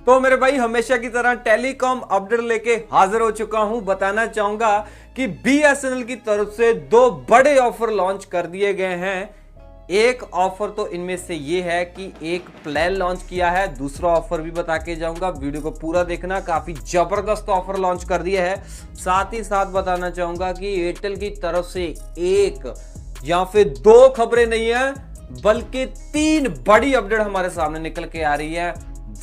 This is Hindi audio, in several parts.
तो मेरे भाई हमेशा की तरह टेलीकॉम अपडेट लेके हाजिर हो चुका हूं। बताना चाहूंगा कि बीएसएनएल की तरफ से दो बड़े ऑफर लॉन्च कर दिए गए हैं। एक ऑफर तो इनमें से ये है कि एक प्लान लॉन्च किया है, दूसरा ऑफर भी बता के जाऊंगा, वीडियो को पूरा देखना। काफी जबरदस्त ऑफर लॉन्च कर दिया है। साथ ही साथ बताना चाहूंगा कि एयरटेल की तरफ से एक या फिर दो खबरें नहीं है बल्कि तीन बड़ी अपडेट हमारे सामने निकल के आ रही है।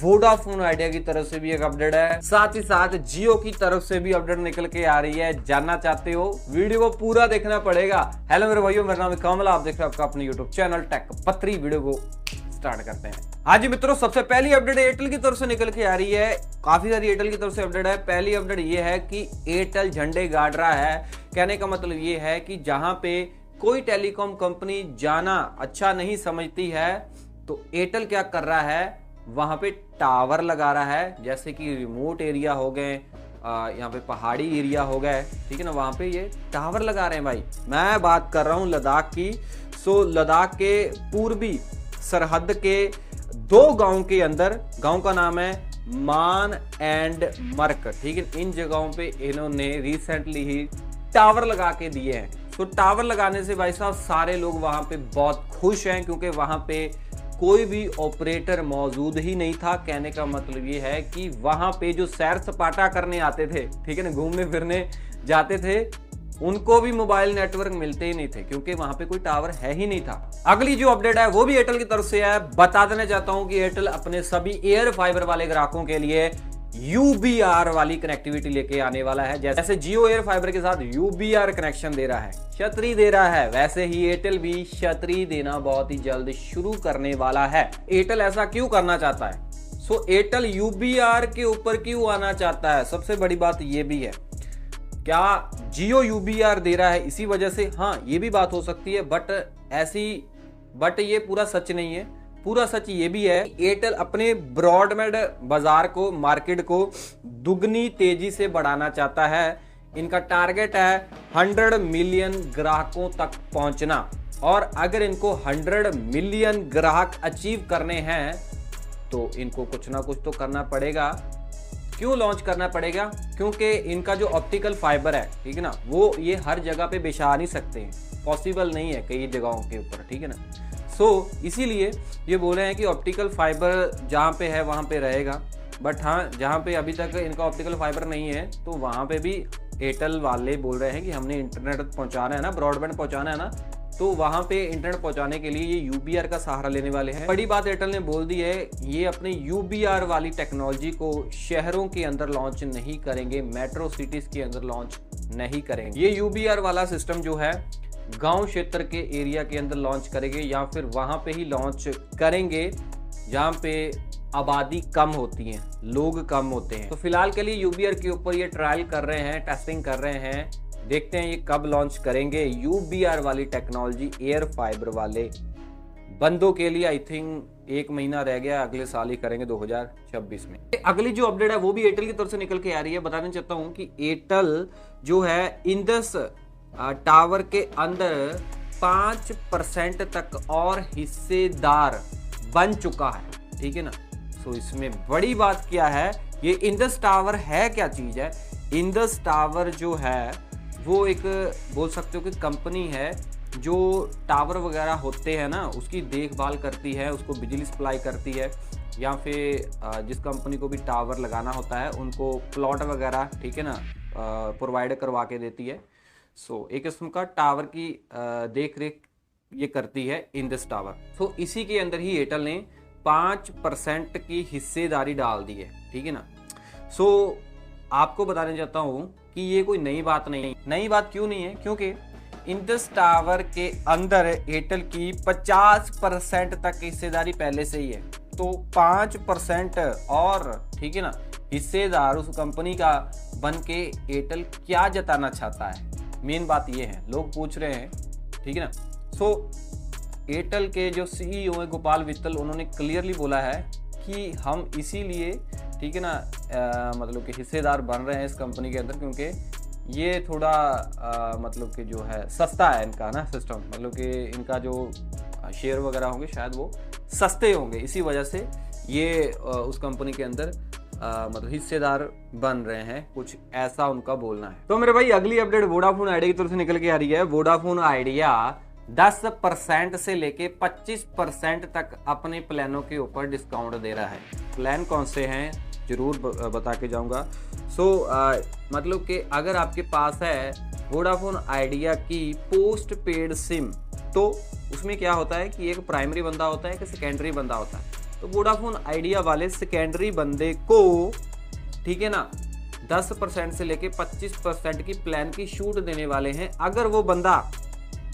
वोडाफोन आइडिया की तरफ से भी एक अपडेट है, साथ ही साथ जियो की तरफ से भी अपडेट निकल के आ रही है। जानना चाहते हो वीडियो को पूरा देखना पड़ेगा। हेलो मेरे भाइयों, मेरा नाम है कमल, आप देख रहे हो आपका अपने यूट्यूब चैनल टेक पत्री। वीडियो को स्टार्ट करते हैं। हाँ जी मित्रों, सबसे पहली अपडेट एयरटेल की तरफ से निकल के आ रही है। काफी सारी एयरटेल की तरफ से अपडेट है। पहली अपडेट ये है कि एयरटेल झंडे गाड़ रहा है। कहने का मतलब ये है कि जहां पे कोई टेलीकॉम कंपनी जाना अच्छा नहीं समझती है तो एयरटेल क्या कर रहा है, वहां पे टावर लगा रहा है। जैसे कि रिमोट एरिया हो गए, यहाँ पे पहाड़ी एरिया हो गए, ठीक है ना, वहां पे ये टावर लगा रहे हैं भाई। मैं बात कर रहा हूँ लद्दाख की। सो लद्दाख के पूर्वी सरहद के दो गांव के अंदर, गांव का नाम है मान एंड मर्क, ठीक है। इन जगहों पे इन्होंने रिसेंटली ही टावर लगा के दिए हैं। तो टावर लगाने से भाई साहब सारे लोग वहां पे बहुत खुश हैं, क्योंकि वहां पे कोई भी ऑपरेटर मौजूद ही नहीं था। कहने का मतलब ये है कि वहां पे जो सैर सपाटा करने आते थे, ठीक है ना, घूमने फिरने जाते थे, उनको भी मोबाइल नेटवर्क मिलते ही नहीं थे, क्योंकि वहां पे कोई टावर है ही नहीं था। अगली जो अपडेट है वो भी एयरटेल की तरफ से है। बता देना चाहता हूं कि एयरटेल अपने सभी एयर फाइबर वाले ग्राहकों के लिए UBR वाली कनेक्टिविटी लेके आने वाला है। जैसे जियो एयर फाइबर के साथ UBR कनेक्शन दे रहा है, छतरी दे रहा है, वैसे ही एयरटेल भी छतरी देना बहुत ही जल्द शुरू करने वाला है। एयरटेल ऐसा क्यों करना चाहता है? सो एयरटेल UBR के ऊपर क्यों आना चाहता है? सबसे बड़ी बात ये भी है, क्या जियो UBR दे रहा है इसी वजह से? हाँ, ये भी बात हो सकती है, बट ये पूरा सच नहीं है। पूरा सच ये भी है, एयरटेल अपने ब्रॉडबैंड बाजार को, मार्केट को दुगनी तेजी से बढ़ाना चाहता है। इनका टारगेट है 100 मिलियन ग्राहकों तक पहुंचना, और अगर इनको 100 मिलियन ग्राहक अचीव करने हैं तो इनको कुछ ना कुछ तो करना पड़ेगा। क्यों लॉन्च करना पड़ेगा? क्योंकि इनका जो ऑप्टिकल फाइबर है, ठीक है ना, वो ये हर जगह पे बिछा नहीं सकते हैं, पॉसिबल नहीं है कई जगहों के ऊपर, ठीक है ना। सो इसीलिए ये बोल रहे हैं कि ऑप्टिकल फाइबर जहाँ पे है वहाँ पे रहेगा। बट हाँ, जहाँ पे अभी तक इनका ऑप्टिकल फाइबर नहीं है तो वहाँ पे भी एयरटेल वाले बोल रहे हैं कि हमने इंटरनेट पहुँचाना है ना, ब्रॉडबैंड पहुँचाना है ना, तो वहाँ पे इंटरनेट पहुँचाने के लिए ये UBR का सहारा लेने वाले हैं। बड़ी बात एयरटेल ने बोल दी है, ये अपने UBR वाली टेक्नोलॉजी को शहरों के अंदर लॉन्च नहीं करेंगे, मेट्रो सिटीज के अंदर लॉन्च नहीं करेंगे। ये UBR वाला सिस्टम जो है गांव क्षेत्र के एरिया के अंदर लॉन्च करेंगे, या फिर वहां पे ही लॉन्च करेंगे जहां पे आबादी कम होती है, लोग कम होते हैं। तो फिलहाल के लिए UBR के ऊपर ये ट्रायल कर रहे हैं, टेस्टिंग कर रहे हैं। देखते हैं ये कब लॉन्च करेंगे UBR वाली टेक्नोलॉजी एयर फाइबर वाले बंदों के लिए। आई थिंक 1 महीना रह गया, अगले साल ही करेंगे 2026 में। अगली जो अपडेट है वो भी एयरटेल की तरफ से निकल के आ रही है। बताना चाहता हूँ कि एयरटेल जो है इंडस टावर के अंदर 5% तक और हिस्सेदार बन चुका है, ठीक है ना। सो इसमें बड़ी बात क्या है, ये इंडस टावर है क्या चीज है? इंडस टावर जो है वो एक, बोल सकते हो कि कंपनी है जो टावर वगैरह होते हैं ना, उसकी देखभाल करती है, उसको बिजली सप्लाई करती है, या फिर जिस कंपनी को भी टावर लगाना होता है उनको प्लॉट वगैरह, ठीक है ना, प्रोवाइड करवा के देती है। सो एक किस्म का टावर की देख रेख ये करती है इंडस टावर। सो इसी के अंदर ही एयरटेल ने 5% की हिस्सेदारी डाल दी है, ठीक है ना। सो आपको बताना चाहता हूँ कि ये कोई नई बात नहीं है। नई बात क्यों नहीं है? क्योंकि इंडस टावर के अंदर एयरटेल की 50% तक हिस्सेदारी पहले से ही है। तो 5% और, ठीक है ना, हिस्सेदार उस कंपनी का बन के एयरटेल क्या जताना चाहता है? मेन बात ये है, लोग पूछ रहे हैं, ठीक है ना। सो एयरटेल के जो CEO है गोपाल वित्तल, उन्होंने क्लियरली बोला है कि हम इसीलिए, ठीक है ना, मतलब कि हिस्सेदार बन रहे हैं इस कंपनी के अंदर, क्योंकि ये थोड़ा मतलब कि जो है सस्ता है इनका ना सिस्टम, मतलब कि इनका जो शेयर वगैरह होंगे शायद वो सस्ते होंगे, इसी वजह से ये उस कंपनी के अंदर मतलब हिस्सेदार बन रहे हैं, कुछ ऐसा उनका बोलना है। तो मेरे भाई अगली अपडेट वोडाफोन आइडिया की तरफ से निकल के आ रही है। वोडाफोन आइडिया 10% से लेके 25% तक अपने प्लानों के ऊपर डिस्काउंट दे रहा है। प्लान कौन से हैं जरूर बता के जाऊंगा। मतलब कि अगर आपके पास है वोडाफोन आइडिया की पोस्ट पेड सिम, तो उसमें क्या होता है कि एक प्राइमरी बंदा होता है, एक सेकेंडरी बंदा होता है। तो वोडाफोन आइडिया वाले सेकेंडरी बंदे को, ठीक है ना, 10% से लेके 25% की प्लान की छूट देने वाले हैं अगर वो बंदा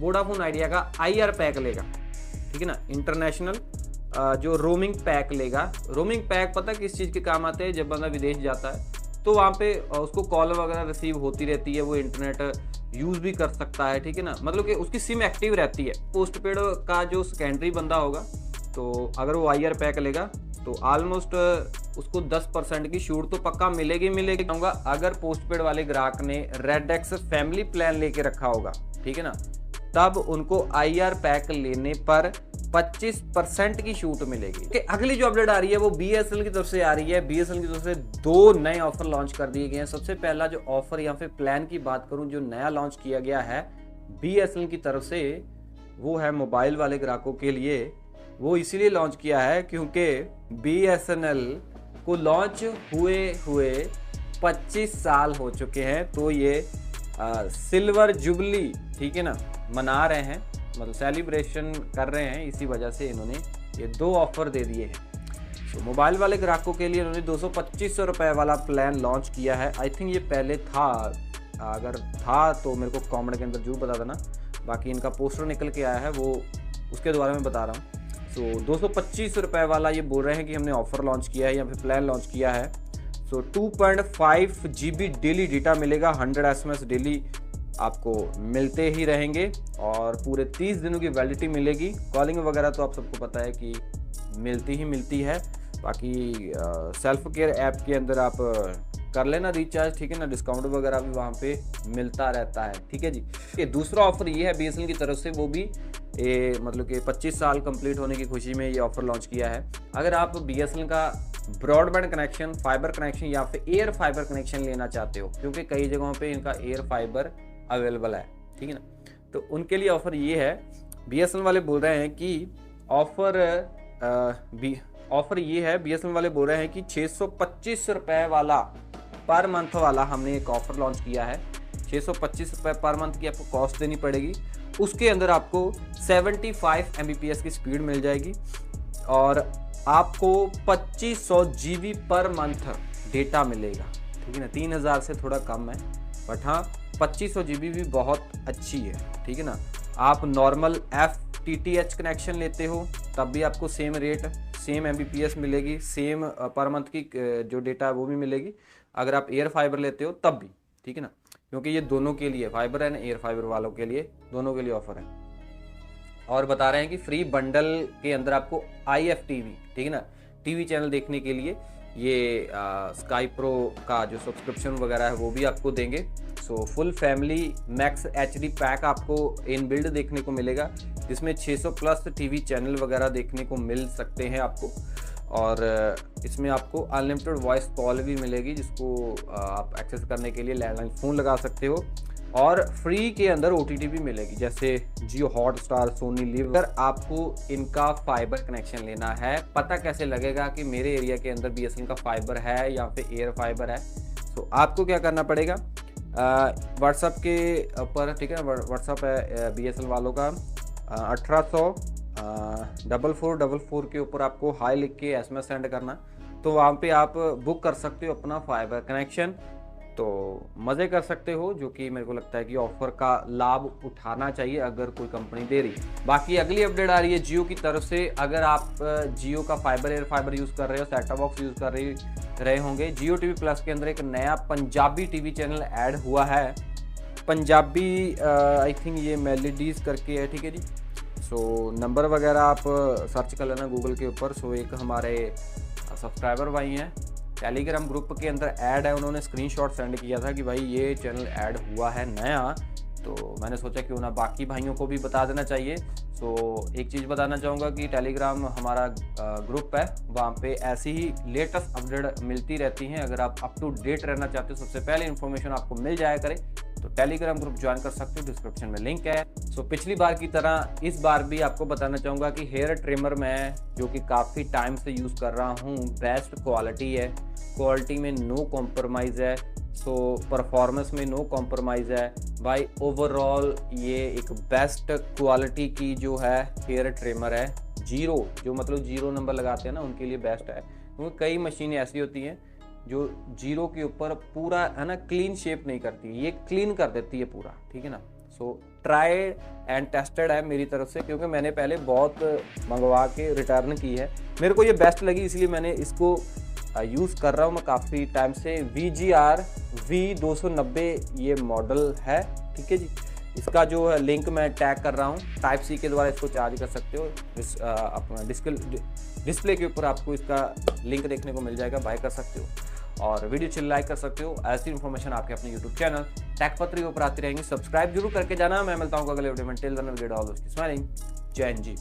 वोडाफोन आइडिया का IR पैक लेगा, ठीक है ना, इंटरनेशनल जो रोमिंग पैक लेगा। रोमिंग पैक पता किस चीज़ के काम आते हैं? जब बंदा विदेश जाता है तो वहाँ पे उसको कॉल वगैरह रिसीव होती रहती है, वो इंटरनेट यूज़ भी कर सकता है, ठीक है ना, मतलब कि उसकी सिम एक्टिव रहती है। पोस्ट पेड का जो सेकेंडरी बंदा होगा, तो अगर वो IR पैक लेगा तो ऑलमोस्ट उसको 10% की छूट तो पक्का मिलेगी कहूँगा। अगर पोस्ट पेड वाले ग्राहक ने रेडेक्स फैमिली प्लान लेके रखा होगा, ठीक है ना, तब उनको IR पैक लेने पर 25% की छूट मिलेगी। अगली जो अपडेट आ रही है वो BSNL की तरफ से आ रही है। BSNL की तरफ से 2 नए ऑफर लॉन्च कर दिए गए हैं। सबसे पहला जो ऑफर या फिर प्लान की बात करूं जो नया लॉन्च किया गया है BSNL की तरफ से, वो है मोबाइल वाले ग्राहकों के लिए। वो इसीलिए लॉन्च किया है क्योंकि BSNL को लॉन्च हुए 25 साल हो चुके हैं। तो ये सिल्वर जुबली, ठीक है ना, मना रहे हैं, मतलब सेलिब्रेशन कर रहे हैं। इसी वजह से इन्होंने ये 2 ऑफर दे दिए हैं। तो मोबाइल वाले ग्राहकों के लिए इन्होंने 225 रुपये वाला प्लान लॉन्च किया है। आई थिंक ये पहले था, अगर था तो मेरे को कमेंट के अंदर जरूर बता देना। बाकी इनका पोस्टर निकल के आया है, वो उसके द्वारा मैं बता रहा हूँ। सो 225 रुपये वाला ये बोल रहे हैं कि हमने ऑफर लॉन्च किया है या फिर प्लान लॉन्च किया है। सो 2.5 GB डेली डेटा मिलेगा, 100 SMS डेली आपको मिलते ही रहेंगे और पूरे 30 दिनों की वैलिडिटी मिलेगी। कॉलिंग वगैरह तो आप सबको पता है कि मिलती है। बाकी सेल्फ केयर ऐप के अंदर आप कर लेना रिचार्ज, ठीक है ना, डिस्काउंट वगैरह भी वहाँ पे मिलता रहता है, ठीक है जी। ये दूसरा ऑफर ये है BSNL की तरफ से, वो भी मतलब कि 25 साल कंप्लीट होने की खुशी में ये ऑफर लॉन्च किया है। अगर आप BSNL का ब्रॉडबैंड कनेक्शन, फाइबर कनेक्शन या फिर एयर फाइबर कनेक्शन लेना चाहते हो, क्योंकि कई जगहों पे इनका एयर फाइबर अवेलेबल है, ठीक है ना, तो उनके लिए ऑफर ये है। BSNL वाले बोल रहे हैं कि ऑफर ये है, BSNL वाले बोल रहे हैं कि 625 रुपये वाला पर मंथ वाला हमने एक ऑफर लॉन्च किया है। 625 रुपये पर मंथ की आपको कॉस्ट देनी पड़ेगी। उसके अंदर आपको 75 Mbps की स्पीड मिल जाएगी और आपको 2500 GB पर मंथ डेटा मिलेगा, ठीक है ना। 3000 से थोड़ा कम है, बट हाँ 2500 GB भी बहुत अच्छी है, ठीक है ना। आप नॉर्मल FTTH कनेक्शन लेते हो तब भी आपको सेम रेट, सेम Mbps मिलेगी, सेम पर मंथ की जो डेटा है वो भी मिलेगी। अगर आप एयर फाइबर लेते हो तब भी, ठीक है ना, क्योंकि ये दोनों के लिए, फाइबर है ना, एयर फाइबर वालों के लिए, दोनों के लिए ऑफर है। और बता रहे हैं कि फ्री बंडल के अंदर आपको IFTV, ठीक है ना, टीवी चैनल देखने के लिए ये स्काई प्रो का जो सब्सक्रिप्शन वगैरह है वो भी आपको देंगे। So full family max HD pack आपको इन बिल्ड देखने को मिलेगा, जिसमें 600 प्लस टीवी चैनल वगैरह देखने को मिल सकते हैं आपको। और इसमें आपको अनलिमिटेड वॉइस कॉल भी मिलेगी, जिसको आप एक्सेस करने के लिए लैंडलाइन फ़ोन लगा सकते हो। और फ्री के अंदर OTT भी मिलेगी, जैसे जियो हॉटस्टार, सोनी लिव। अगर आपको इनका फाइबर कनेक्शन लेना है, पता कैसे लगेगा कि मेरे एरिया के अंदर BSNL का फाइबर है या फिर एयर फाइबर है? तो आपको क्या करना पड़ेगा, व्हाट्सएप के ऊपर, ठीक है, व्हाट्सएप है BSNL वालों का 1800-4444 के ऊपर आपको हाई लिख के SMS सेंड करना। तो वहाँ पे आप बुक कर सकते हो अपना फाइबर कनेक्शन, तो मज़े कर सकते हो, जो कि मेरे को लगता है कि ऑफर का लाभ उठाना चाहिए अगर कोई कंपनी दे रही है। बाकी अगली अपडेट आ रही है जियो की तरफ से। अगर आप जियो का फाइबर, एयर फाइबर यूज़ कर रहे हो, सेट टॉप बॉक्स यूज़ कर रहे होंगे, जियो TV प्लस के अंदर एक नया पंजाबी टीवी चैनल ऐड हुआ है। पंजाबी आई थिंक ये मेलोडीज करके है, ठीक है जी। सो नंबर वगैरह आप सर्च कर लेना गूगल के ऊपर। सो एक हमारे सब्सक्राइबर भाई हैं, टेलीग्राम ग्रुप के अंदर ऐड है, उन्होंने स्क्रीनशॉट सेंड किया था कि भाई ये चैनल ऐड हुआ है नया, तो मैंने सोचा क्यों ना बाकी भाइयों को भी बता देना चाहिए। सो एक चीज़ बताना चाहूँगा कि टेलीग्राम हमारा ग्रुप है, वहाँ पे ऐसी ही लेटेस्ट अपडेट मिलती रहती हैं। अगर आप अप टू डेट रहना चाहते हो, सबसे पहले इन्फॉर्मेशन आपको मिल जाया करे, तो टेलीग्राम ग्रुप ज्वाइन कर सकते हो, डिस्क्रिप्शन में लिंक है। सो पिछली बार की तरह इस बार भी आपको बताना चाहूँगा कि हेयर ट्रिमर मैं जो कि काफ़ी टाइम से यूज़ कर रहा हूँ, बेस्ट क्वालिटी है, क्वालिटी में नो कॉम्प्रोमाइज़ है, सो परफॉर्मेंस में नो कॉम्प्रोमाइज़ है भाई। ओवरऑल ये एक बेस्ट क्वालिटी की जो है हेयर ट्रिमर है। जीरो, जो मतलब जीरो नंबर लगाते हैं ना, उनके लिए बेस्ट है, क्योंकि कई मशीनें ऐसी होती हैं जो जीरो के ऊपर पूरा है ना क्लीन शेप नहीं करती, ये क्लीन कर देती है पूरा, ठीक है ना। सो ट्राइड एंड टेस्टेड है मेरी तरफ से, क्योंकि मैंने पहले बहुत मंगवा के रिटर्न की है, मेरे को ये बेस्ट लगी, इसलिए मैंने इसको यूज़ कर रहा हूँ मैं काफ़ी टाइम से। VGR V290 ये मॉडल है, ठीक है जी। इसका जो है लिंक मैं टैग कर रहा हूँ, टाइप सी के द्वारा इसको चार्ज कर सकते हो। अपना डिस्प्ले के ऊपर आपको इसका लिंक देखने को मिल जाएगा, बाय कर सकते हो और वीडियो चिल लाइक कर सकते हो। ऐसी इन्फॉर्मेशन आपके अपने यूट्यूब चैनल टेकपत्री के ऊपर आती रहेंगी, सब्सक्राइब जरूर करके जाना। मैं मिलता हूँ अगले वीडियो में। Till then we get all smiling. जय हिंद जी।